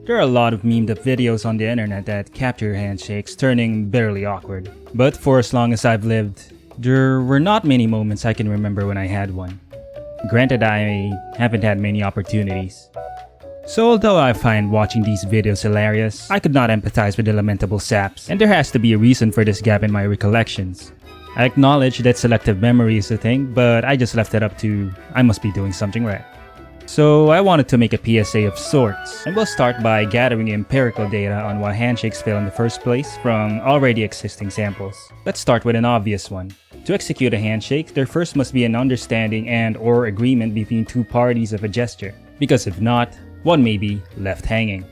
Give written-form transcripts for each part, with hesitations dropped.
There are a lot of memed up videos on the internet that capture handshakes turning bitterly awkward. But for as long as I've lived, there were not many moments I can remember when I had one. Granted, I haven't had many opportunities. So although I find watching these videos hilarious, I could not empathize with the lamentable saps, and there has to be a reason for this gap in my recollections. I acknowledge that selective memory is a thing, but I just left it up to I must be doing something right. So I wanted to make a PSA of sorts, and we'll start by gathering empirical data on why handshakes fail in the first place from already existing samples. Let's start with an obvious one. To execute a handshake, there first must be an understanding and/or agreement between two parties of a gesture, because if not, one may be left hanging.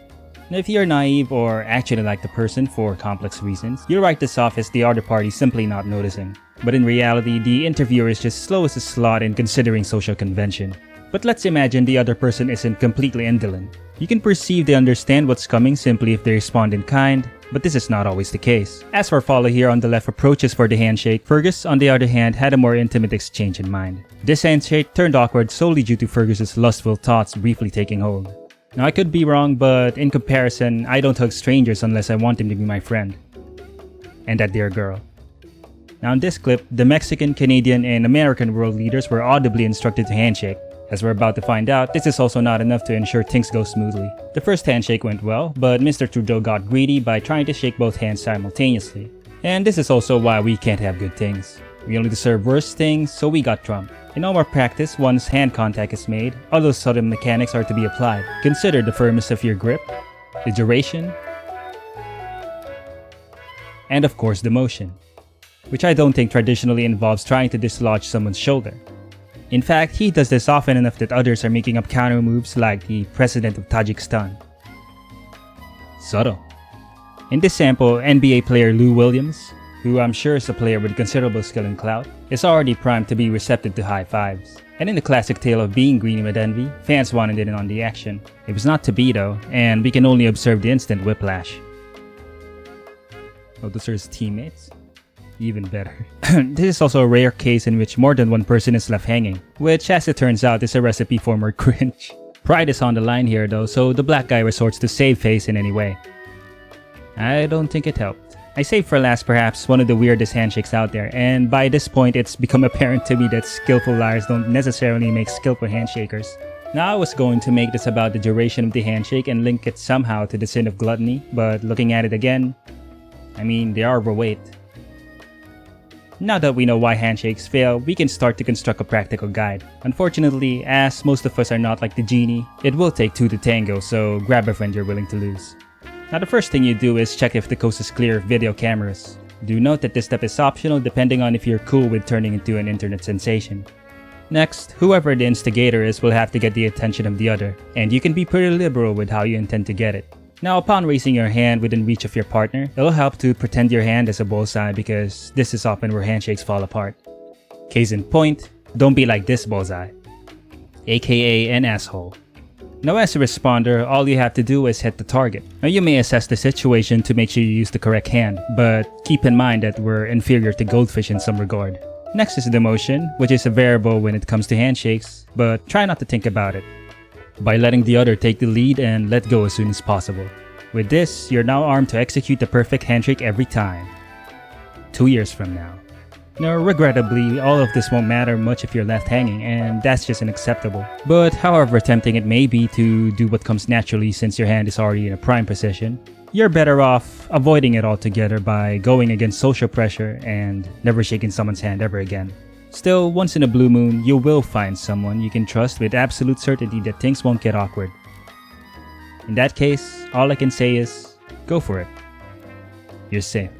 Now, if you're naive or actually like the person for complex reasons, you write this off as the other party simply not noticing. But in reality, the interviewer is just slow as a slot in considering social convention. But let's imagine the other person isn't completely indolent. You can perceive they understand what's coming simply if they respond in kind, but this is not always the case. As for follow here on the left approaches for the handshake, Fergus on the other hand had a more intimate exchange in mind. This handshake turned awkward solely due to Fergus's lustful thoughts briefly taking hold. Now I could be wrong, but in comparison, I don't hug strangers unless I want them to be my friend. And that dear girl. Now in this clip, the Mexican, Canadian, and American world leaders were audibly instructed to handshake. As we're about to find out, this is also not enough to ensure things go smoothly. The first handshake went well, but Mr. Trudeau got greedy by trying to shake both hands simultaneously. And this is also why we can't have good things. We only deserve worse things, so we got Trump. In all our practice, once hand contact is made, all those subtle mechanics are to be applied. Consider the firmness of your grip, the duration, and of course the motion, which I don't think traditionally involves trying to dislodge someone's shoulder. In fact, he does this often enough that others are making up counter moves like the president of Tajikistan. Subtle. In this sample, NBA player Lou Williams, who I'm sure is a player with considerable skill and clout, is already primed to be receptive to high fives. And in the classic tale of being green with envy, fans wanted in on the action. It was not to be though, and we can only observe the instant whiplash. Oh, those are his teammates? Even better. This is also a rare case in which more than one person is left hanging, which as it turns out is a recipe for more cringe. Pride is on the line here though, so the black guy resorts to save face in any way. I don't think it helped. I saved for last perhaps one of the weirdest handshakes out there, and by this point it's become apparent to me that skillful liars don't necessarily make skillful handshakers. Now I was going to make this about the duration of the handshake and link it somehow to the sin of gluttony, but looking at it again, I mean they are overweight. Now that we know why handshakes fail, we can start to construct a practical guide. Unfortunately, as most of us are not like the genie, it will take two to tango, so grab a friend you're willing to lose. Now the first thing you do is check if the coast is clear of video cameras. Do note that this step is optional depending on if you're cool with turning into an internet sensation. Next, whoever the instigator is will have to get the attention of the other, and you can be pretty liberal with how you intend to get it. Now upon raising your hand within reach of your partner, it'll help to pretend your hand as a bullseye because this is often where handshakes fall apart. Case in point, don't be like this bullseye, aka an asshole. Now as a responder, all you have to do is hit the target. Now you may assess the situation to make sure you use the correct hand, but keep in mind that we're inferior to goldfish in some regard. Next is the motion, which is a variable when it comes to handshakes, but try not to think about it, by letting the other take the lead and let go as soon as possible. With this, you're now armed to execute the perfect handshake every time. 2 years from now. Now, regrettably, all of this won't matter much if you're left hanging, and that's just unacceptable. But however tempting it may be to do what comes naturally since your hand is already in a prime position, you're better off avoiding it altogether by going against social pressure and never shaking someone's hand ever again. Still, once in a blue moon, you will find someone you can trust with absolute certainty that things won't get awkward. In that case, all I can say is, go for it. You're safe.